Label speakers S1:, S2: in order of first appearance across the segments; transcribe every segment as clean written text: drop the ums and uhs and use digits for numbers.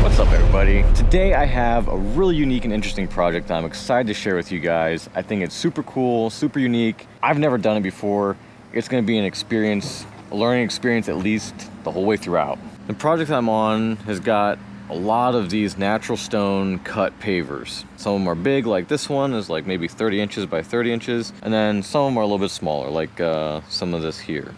S1: What's up, everybody? Today I have a really unique and interesting project that I'm excited to share with you guys. I think it's super cool, super unique. I've never done it before. It's going to be an experience, a learning experience at least the whole way throughout. The project I'm on has got a lot of these natural stone cut pavers. Some of them are big, like this one is like maybe 30 inches by 30 inches, and then some of them are a little bit smaller, like some of this here.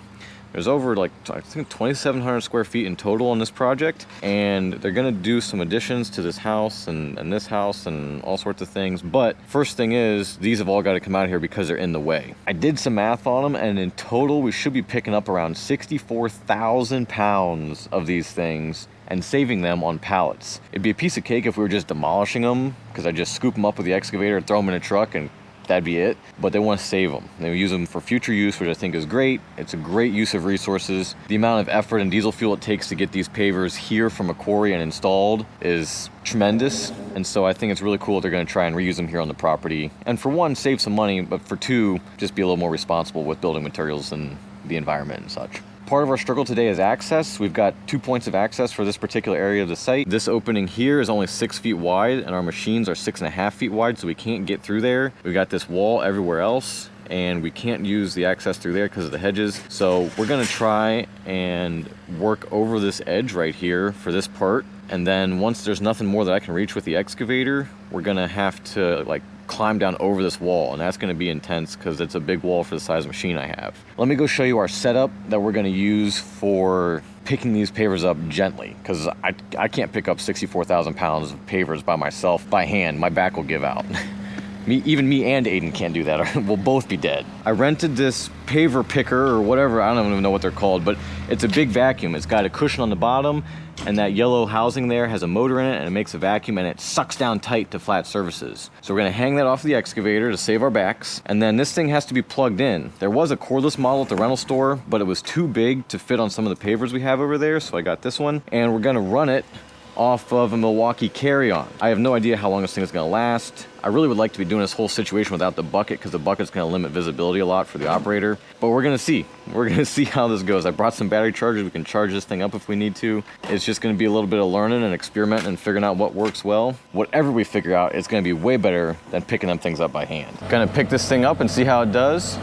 S1: There's over like, I think 2,700 square feet in total on this project, and they're gonna do some additions to this house and this house and all sorts of things. But first thing is, these have all got to come out of here because they're in the way. I did some math on them, and in total we should be picking up around 64,000 pounds of these things and saving them on pallets. It'd be a piece of cake if we were just demolishing them, because I just scoop them up with the excavator, throw them in a truck, and that'd be it. But they want to save them. They use them for future use, which I think is great. It's a great use of resources. The amount of effort and diesel fuel it takes to get these pavers here from a quarry and installed is tremendous. And so I think it's really cool that they're going to try and reuse them here on the property. And for one, save some money, but for two, just be a little more responsible with building materials and the environment and such. Part of our struggle today is access. We've got 2 points of access for this particular area of the site. This opening here is only 6 feet wide, and our machines are 6.5 feet wide, so we can't get through there. We've got this wall everywhere else, and we can't use the access through there because of the hedges. So we're gonna try and work over this edge right here for this part. And then once there's nothing more that I can reach with the excavator, we're gonna have to like climb down over this wall, and that's going to be intense because it's a big wall for the size machine I have. Let me go show you our setup that we're going to use for picking these pavers up gently, because I can't pick up 64,000 pounds of pavers by myself by hand. My back will give out. Even me and Aiden can't do that, or we'll both be dead. I rented this paver picker or whatever, I don't even know what they're called, but it's a big vacuum. It's got a cushion on the bottom, and that yellow housing there has a motor in it, and it makes a vacuum, and it sucks down tight to flat surfaces. So we're gonna hang that off the excavator to save our backs, and then this thing has to be plugged in. There was a cordless model at the rental store, but it was too big to fit on some of the pavers we have over there, so I got this one, and we're gonna run it off of a Milwaukee carry-on. I have no idea how long this thing is gonna last. I really would like to be doing this whole situation without the bucket, because the bucket's gonna limit visibility a lot for the operator. But we're gonna see. We're gonna see how this goes. I brought some battery chargers. We can charge this thing up if we need to. It's just gonna be a little bit of learning and experimenting and figuring out what works well. Whatever we figure out, it's gonna be way better than picking them things up by hand. Gonna pick this thing up and see how it does.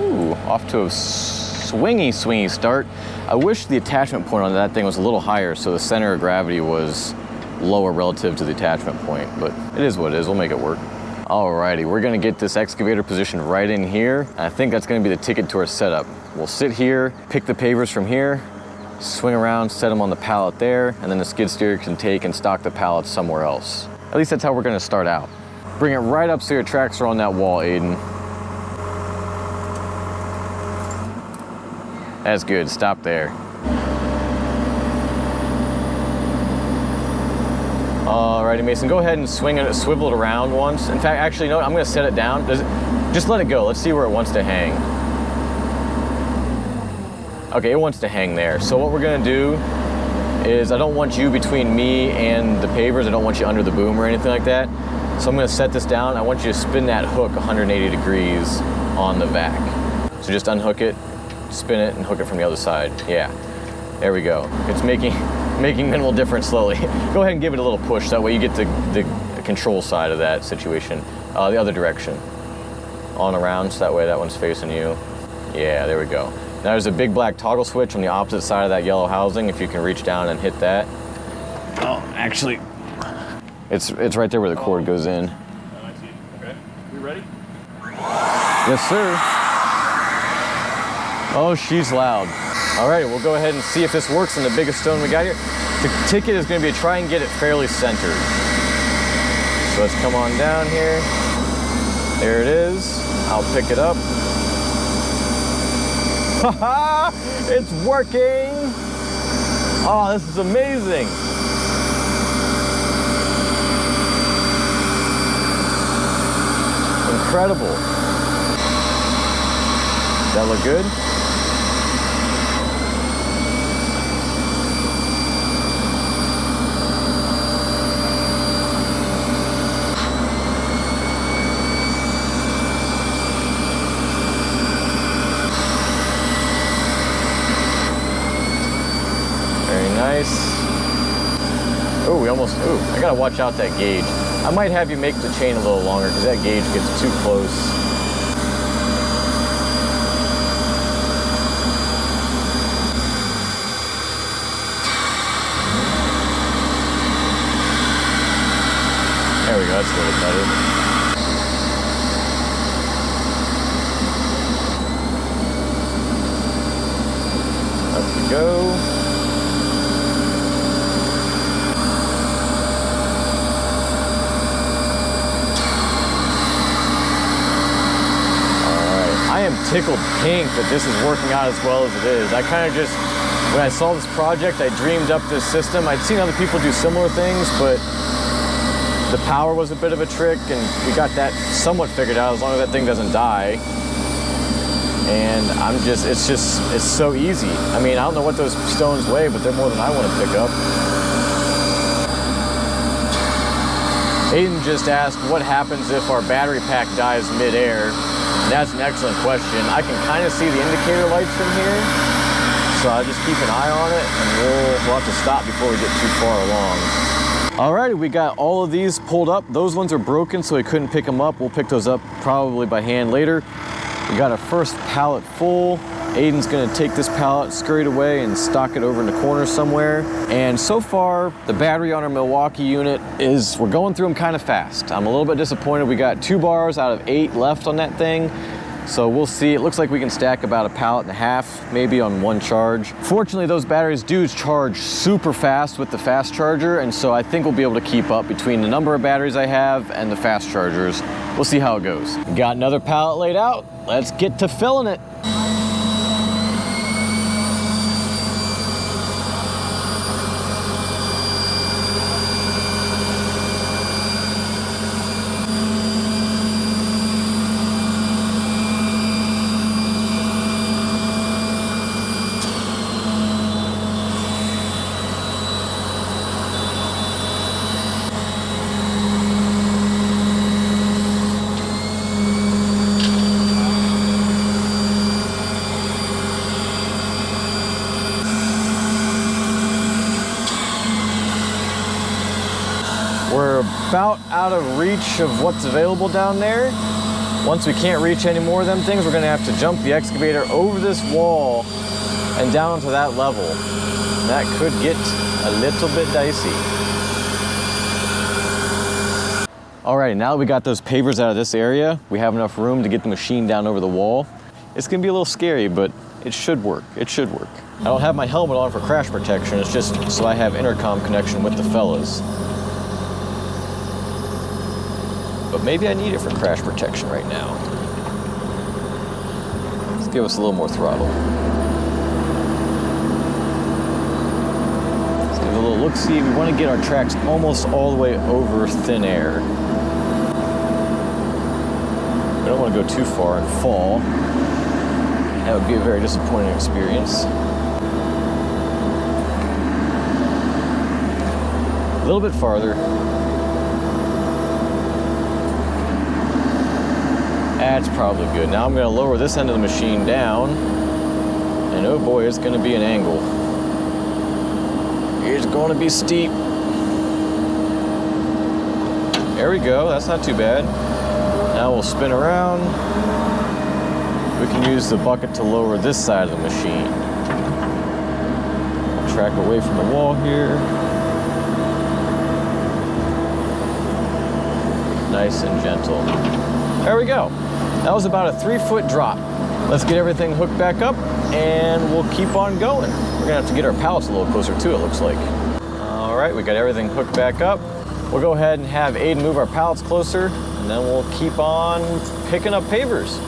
S1: Ooh, off to a swingy start. I wish the attachment point on that thing was a little higher so the center of gravity was lower relative to the attachment point, but it is what it is. We'll make it work. Alrighty, we're gonna get this excavator positioned right in here. I think that's gonna be the ticket to our setup. We'll sit here, pick the pavers from here, swing around, set them on the pallet there, and then the skid steer can take and stock the pallets somewhere else. At least that's how we're gonna start out. Bring it right up so your tracks are on that wall, Aiden. That's good, stop there. Alrighty, Mason, go ahead and swing it, swivel it around once. In fact, actually, no, I'm gonna set it down. Just let it go, let's see where it wants to hang. Okay, it wants to hang there. So what we're gonna do is, I don't want you between me and the pavers. I don't want you under the boom or anything like that. So I'm gonna set this down. I want you to spin that hook 180 degrees on the vac. So just unhook it, spin it, and hook it from the other side. Yeah, there we go. It's making minimal difference slowly. Go ahead and give it a little push, that way you get the control side of that situation. The other direction. On around, so that way that one's facing you. Yeah, there we go. Now there's a big black toggle switch on the opposite side of that yellow housing, if you can reach down and hit that. Oh, actually, it's right there where the cord goes in.
S2: Oh, I see. Okay, we ready?
S1: Yes, sir. Oh, she's loud. All right, we'll go ahead and see if this works on the biggest stone we got here. The ticket is gonna be to try and get it fairly centered. So let's come on down here. There it is. I'll pick it up. Haha, it's working. Oh, this is amazing. Incredible. Does that look good? nice. Oh, I gotta watch out that gauge. I might have you make the chain a little longer because that gauge gets too close. There we go, that's a little better. Up we go. I am tickled pink that this is working out as well as it is. I kind of just, when I saw this project, I dreamed up this system. I'd seen other people do similar things, but the power was a bit of a trick, and we got that somewhat figured out as long as that thing doesn't die. And it's so easy. I mean, I don't know what those stones weigh, but they're more than I want to pick up. Aiden just asked what happens if our battery pack dies mid-air. That's an excellent question. I can kind of see the indicator lights from here, so I'll just keep an eye on it, and we'll have to stop before we get too far along. Alrighty, we got all of these pulled up. Those ones are broken, so we couldn't pick them up. We'll pick those up probably by hand later. We got our first pallet full. Aiden's gonna take this pallet, scurry it away, and stock it over in the corner somewhere. And so far, the battery on our Milwaukee unit we're going through them kind of fast. I'm a little bit disappointed. We got 2 bars out of 8 left on that thing. So we'll see. It looks like we can stack about a pallet and a half, maybe on one charge. Fortunately, those batteries do charge super fast with the fast charger, and so I think we'll be able to keep up between the number of batteries I have and the fast chargers. We'll see how it goes. Got another pallet laid out. Let's get to filling it. We're about out of reach of what's available down there. Once we can't reach any more of them things, we're gonna have to jump the excavator over this wall and down to that level. And that could get a little bit dicey. Alrighty, now that we got those pavers out of this area, we have enough room to get the machine down over the wall. It's gonna be a little scary, but it should work. It should work. I don't have my helmet on for crash protection. It's just so I have intercom connection with the fellas. But maybe I need it for crash protection right now. Let's give us a little more throttle. Let's give it a little look-see. We want to get our tracks almost all the way over thin air. We don't want to go too far and fall. That would be a very disappointing experience. A little bit farther. That's probably good. Now I'm going to lower this end of the machine down, and oh boy, it's going to be an angle. It's going to be steep. There we go. That's not too bad. Now we'll spin around. We can use the bucket to lower this side of the machine. Track away from the wall here. Nice and gentle. There we go. That was about a 3-foot drop. Let's get everything hooked back up and we'll keep on going. We're gonna have to get our pallets a little closer too, it looks like. All right, we got everything hooked back up. We'll go ahead and have Aiden move our pallets closer, and then we'll keep on picking up pavers.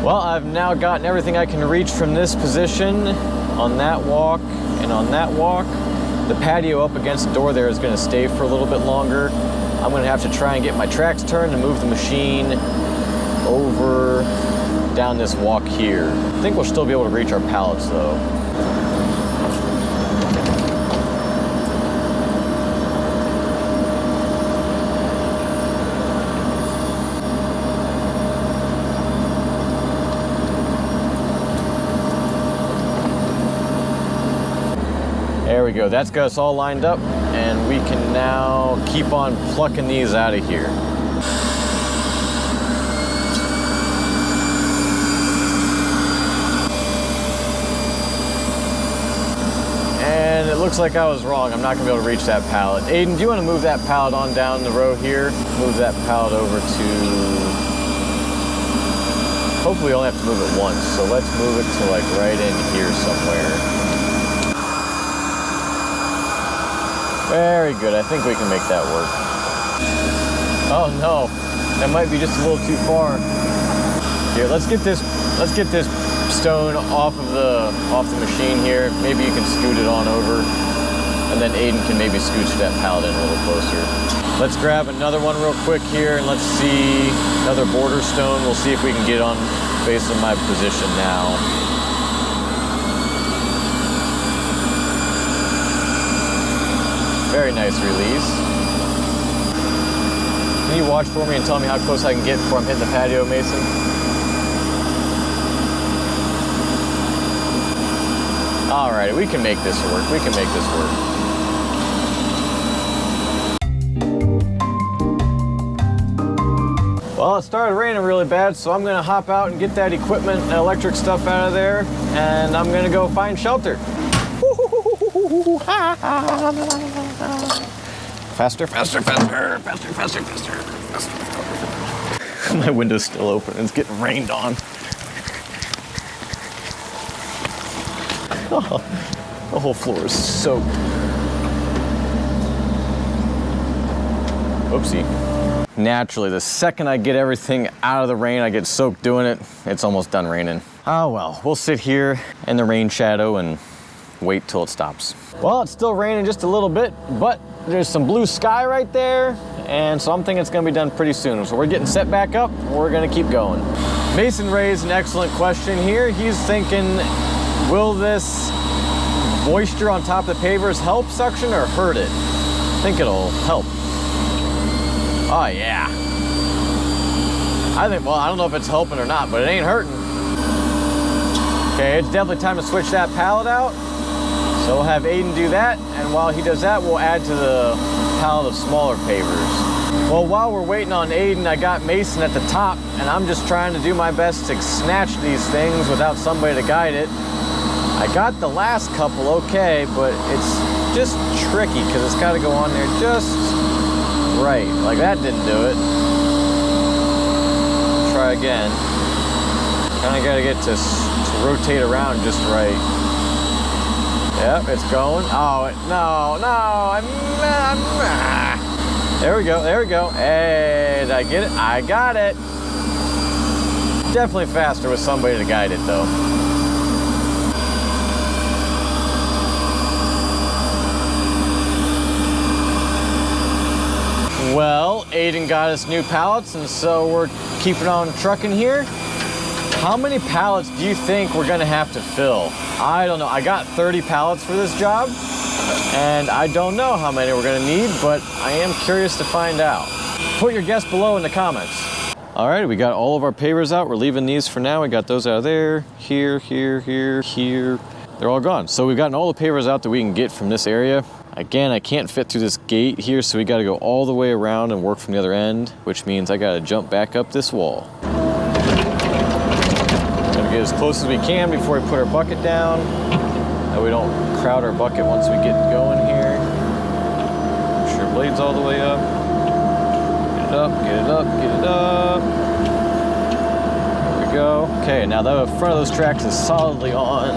S1: Well, I've now gotten everything I can reach from this position on that walk and on that walk. The patio up against the door there is gonna stay for a little bit longer. I'm gonna have to try and get my tracks turned and move the machine over down this walk here. I think we'll still be able to reach our pallets though. There we go, that's got us all lined up, and we can now keep on plucking these out of here. And it looks like I was wrong, I'm not gonna be able to reach that pallet. Aiden, do you wanna move that pallet on down the row here? Move that pallet over to... Hopefully we only have to move it once, so let's move it to like right in here somewhere. Very good, I think we can make that work. Oh no, that might be just a little too far. Here, let's get this stone off the machine here. Maybe you can scoot it on over, and then Aiden can maybe scooch that pallet in a little closer. Let's grab another one real quick here, and let's see another border stone. We'll see if we can get on based on my position now. Very nice release. Can you watch for me and tell me how close I can get before I'm hitting the patio, Mason? All right, we can make this work. We can make this work. Well, it started raining really bad, so I'm gonna hop out and get that equipment and electric stuff out of there, and I'm gonna go find shelter. Faster, faster, faster, faster, faster, faster, faster. My window's still open. It's getting rained on. Oh, the whole floor is soaked. Oopsie. Naturally, the second I get everything out of the rain, I get soaked doing it. It's almost done raining. Oh well, we'll sit here in the rain shadow and wait till it stops. Well, it's still raining just a little bit, but there's some blue sky right there, and so I'm thinking it's gonna be done pretty soon. So we're getting set back up, we're gonna keep going. Mason raised an excellent question here. He's thinking, will this moisture on top of the pavers help suction or hurt it? I think it'll help. Oh yeah. I think, well, I don't know if it's helping or not, but it ain't hurting. Okay, it's definitely time to switch that pallet out. So we'll have Aiden do that, and while he does that, we'll add to the pallet of smaller pavers. Well, while we're waiting on Aiden, I got Mason at the top, and I'm just trying to do my best to snatch these things without somebody to guide it. I got the last couple okay, but it's just tricky because it's got to go on there just right. Like that didn't do it. Try again. Kind of got to get to rotate around just right. Yep, it's going. Oh, there we go, there we go. Hey, did I get it? I got it. Definitely faster with somebody to guide it though. Well, Aiden got us new pallets, and so we're keeping on trucking here. How many pallets do you think we're gonna have to fill? I don't know. I got 30 pallets for this job, and I don't know how many we're gonna need, but I am curious to find out. Put your guess below in the comments. All right, we got all of our pavers out. We're leaving these for now. We got those out of there, here, here, here, here. They're all gone. So we've gotten all the pavers out that we can get from this area. Again, I can't fit through this gate here, so we gotta go all the way around and work from the other end, which means I gotta jump back up this wall. Get as close as we can before we put our bucket down, that we don't crowd our bucket once we get going here. Push your blades all the way up. Get it up, get it up, get it up. There we go. Okay, now the front of those tracks is solidly on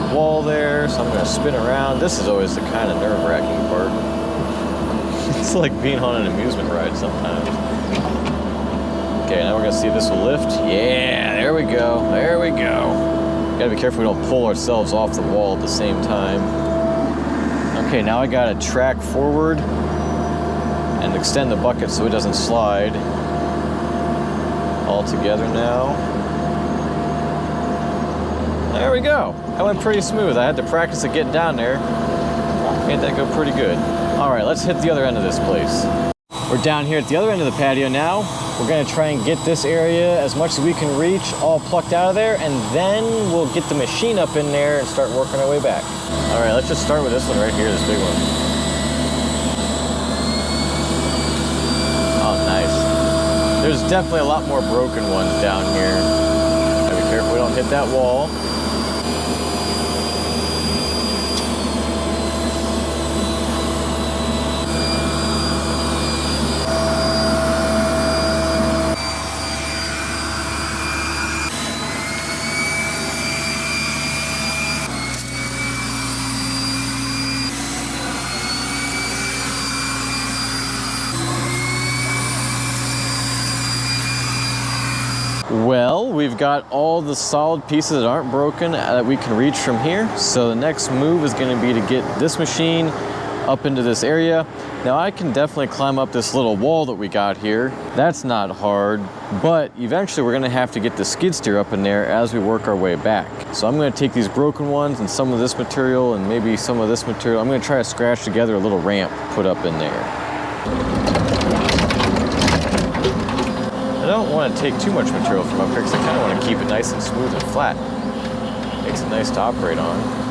S1: the wall there, so I'm gonna spin around. This is always the kind of nerve-wracking part. It's like being on an amusement ride sometimes. Okay, now we're gonna see if this will lift. Yeah, there we go, there we go. Gotta be careful we don't pull ourselves off the wall at the same time. Okay, now I gotta track forward and extend the bucket so it doesn't slide. All together now. There we go. That went pretty smooth. I had to practice it getting down there. Made that go pretty good. All right, let's hit the other end of this place. We're down here at the other end of the patio now. We're gonna try and get this area as much as we can reach all plucked out of there, and then we'll get the machine up in there and start working our way back. All right, let's just start with this one right here, this big one. Oh, nice. There's definitely a lot more broken ones down here. Gotta be careful we don't hit that wall. Well, we've got all the solid pieces that aren't broken that we can reach from here. So the next move is going to be to get this machine up into this area. Now I can definitely climb up this little wall that we got here. That's not hard, but eventually we're going to have to get the skid steer up in there as we work our way back. So I'm going to take these broken ones and some of this material and maybe some of this material. I'm going to try to scratch together a little ramp put up in there. I don't want to take too much material from up here because I kind of want to keep it nice and smooth and flat. Makes it nice to operate on.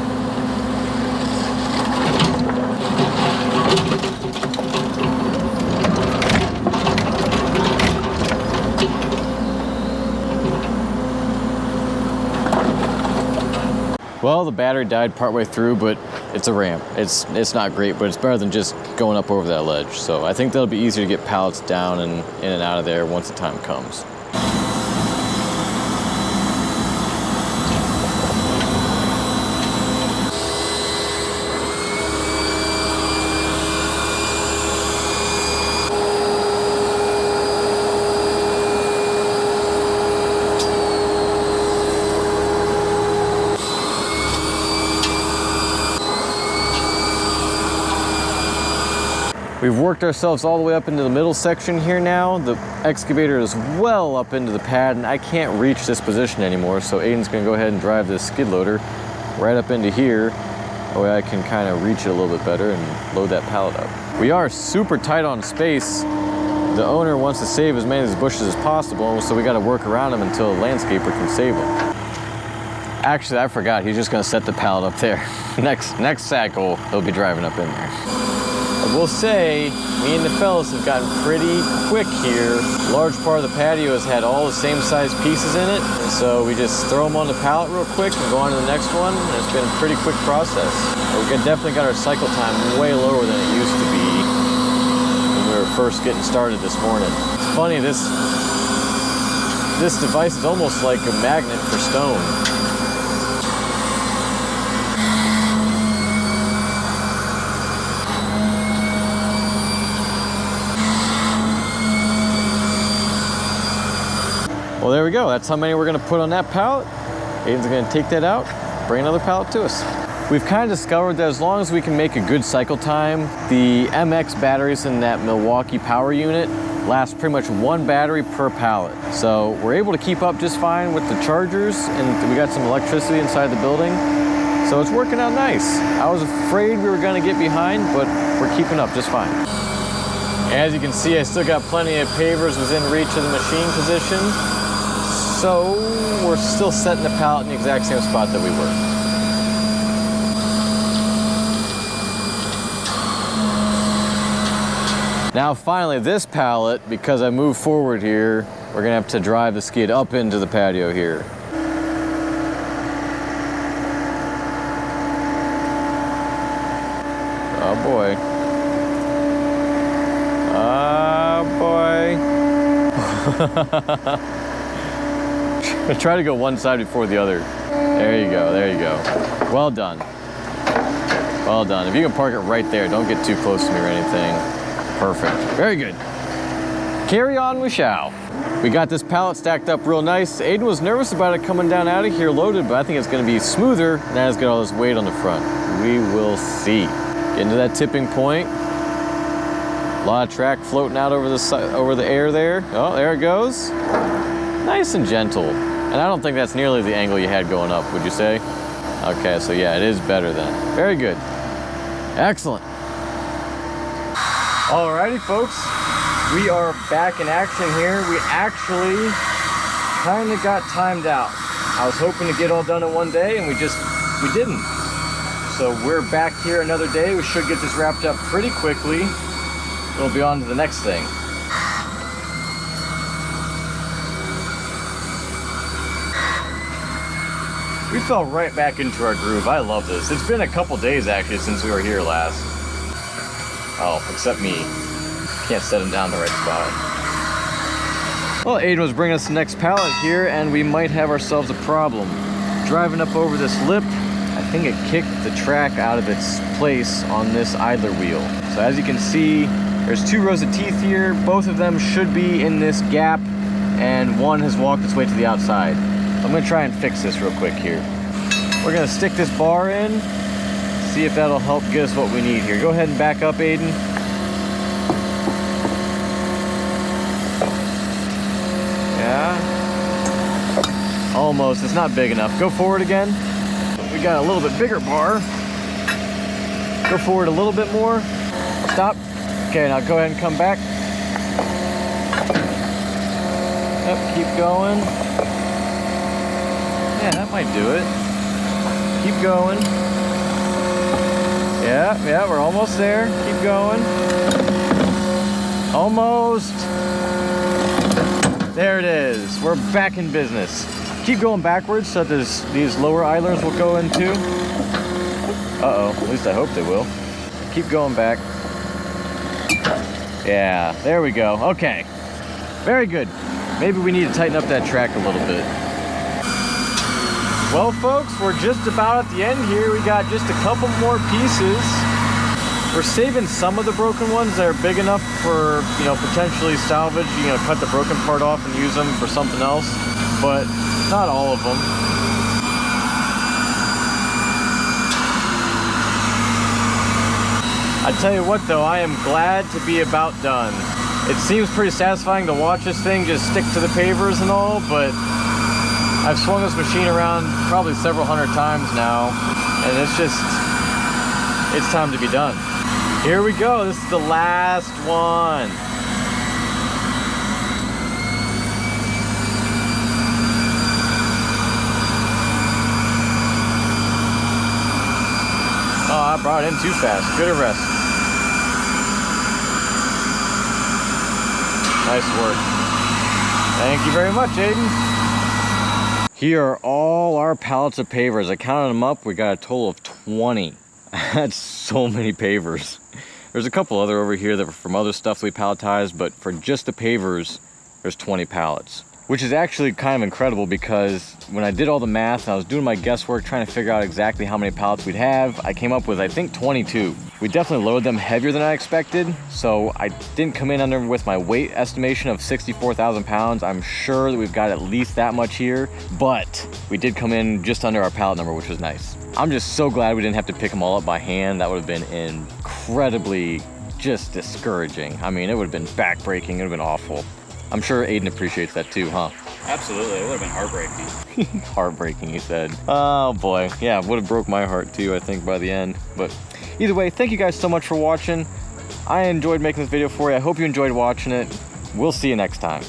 S1: Well, the battery died partway through, but it's a ramp. It's not great, but it's better than just going up over that ledge. So I think that'll be easier to get pallets down and in and out of there once the time comes. We've worked ourselves all the way up into the middle section here now. The excavator is well up into the pad and I can't reach this position anymore, so Aiden's gonna go ahead and drive this skid loader right up into here. That way I can kind of reach it a little bit better and load that pallet up. We are super tight on space. The owner wants to save as many of these bushes as possible, so we gotta work around them until a landscaper can save them. Actually, I forgot, he's just gonna set the pallet up there. Next cycle, he'll be driving up in there. I will say, me and the fellas have gotten pretty quick here. A large part of the patio has had all the same size pieces in it, and so we just throw them on the pallet real quick and go on to the next one, and it's been a pretty quick process. But we definitely got our cycle time way lower than it used to be when we were first getting started this morning. It's funny, this device is almost like a magnet for stone. Well, there we go. That's how many we're going to put on that pallet. Aiden's going to take that out, bring another pallet to us. We've kind of discovered that as long as we can make a good cycle time, the MX batteries in that Milwaukee power unit last pretty much one battery per pallet. So we're able to keep up just fine with the chargers, and we got some electricity inside the building. So it's working out nice. I was afraid we were going to get behind, but we're keeping up just fine. As you can see, I still got plenty of pavers within reach of the machine position. So we're still setting the pallet in the exact same spot that we were. Now finally this pallet, because I moved forward here, we're gonna have to drive the skid up into the patio here. Oh boy. Oh boy. Try to go one side before the other. There you go, there you go. Well done. Well done. If you can park it right there, don't get too close to me or anything. Perfect. Very good. Carry on we shall. We got this pallet stacked up real nice. Aiden was nervous about it coming down out of here loaded, but I think it's gonna be smoother now it's got all this weight on the front. We will see. Getting to that tipping point. A lot of track floating out over the air there. Oh, there it goes. Nice and gentle. And I don't think that's nearly the angle you had going up, would you say? Okay, so yeah, it is better then. Very good. Excellent. Alrighty, folks. We are back in action here. We actually kind of got timed out. I was hoping to get all done in one day, and we didn't. So we're back here another day. We should get this wrapped up pretty quickly. We'll be on to the next thing. We fell right back into our groove. I love this. It's been a couple days actually since we were here last. Oh, except me. Can't set him down the right spot. Well, Aiden was bringing us the next pallet here, and we might have ourselves a problem. Driving up over this lip, I think it kicked the track out of its place on this idler wheel. So as you can see, there's 2 rows of teeth here. Both of them should be in this gap, and one has walked its way to the outside. So I'm gonna try and fix this real quick here. We're gonna stick this bar in, see if that'll help get us what we need here. Go ahead and back up, Aiden. Yeah. Almost, it's not big enough. Go forward again. We got a little bit bigger bar. Go forward a little bit more. Stop. Okay, now go ahead and come back. Yep, keep going. Yeah, that might do it. Keep going. Yeah, we're almost there. Keep going. Almost. There it is. We're back in business. Keep going backwards so that these lower idlers will go in too. Uh-oh, at least I hope they will. Keep going back. Yeah, there we go. Okay, very good. Maybe we need to tighten up that track a little bit. Well, folks, we're just about at the end here. We got just a couple more pieces. We're saving some of the broken ones that are big enough for, potentially salvage, cut the broken part off and use them for something else, but not all of them. I tell you what though, I am glad to be about done. It seems pretty satisfying to watch this thing just stick to the pavers and all, but I've swung this machine around probably several hundred times now, and it's time to be done. Here we go, this is the last one. Oh, I brought it in too fast. Good arrest. Nice work. Thank you very much, Aiden. Here are all our pallets of pavers. I counted them up. We got a total of 20. That's so many pavers. There's a couple other over here that were from other stuff we palletized, but for just the pavers, there's 20 pallets. Which is actually kind of incredible because when I did all the math and I was doing my guesswork trying to figure out exactly how many pallets we'd have, I came up with, I think, 22. We definitely loaded them heavier than I expected, so I didn't come in under with my weight estimation of 64,000 pounds. I'm sure that we've got at least that much here, but we did come in just under our pallet number, which was nice. I'm just so glad we didn't have to pick them all up by hand. That would have been incredibly just discouraging. I mean, it would have been backbreaking, it would have been awful. I'm sure Aiden appreciates that too, huh?
S2: Absolutely, it would have been heartbreaking.
S1: Heartbreaking, he said. Oh boy, yeah, would have broke my heart too, I think, by the end. But either way, thank you guys so much for watching. I enjoyed making this video for you. I hope you enjoyed watching it. We'll see you next time.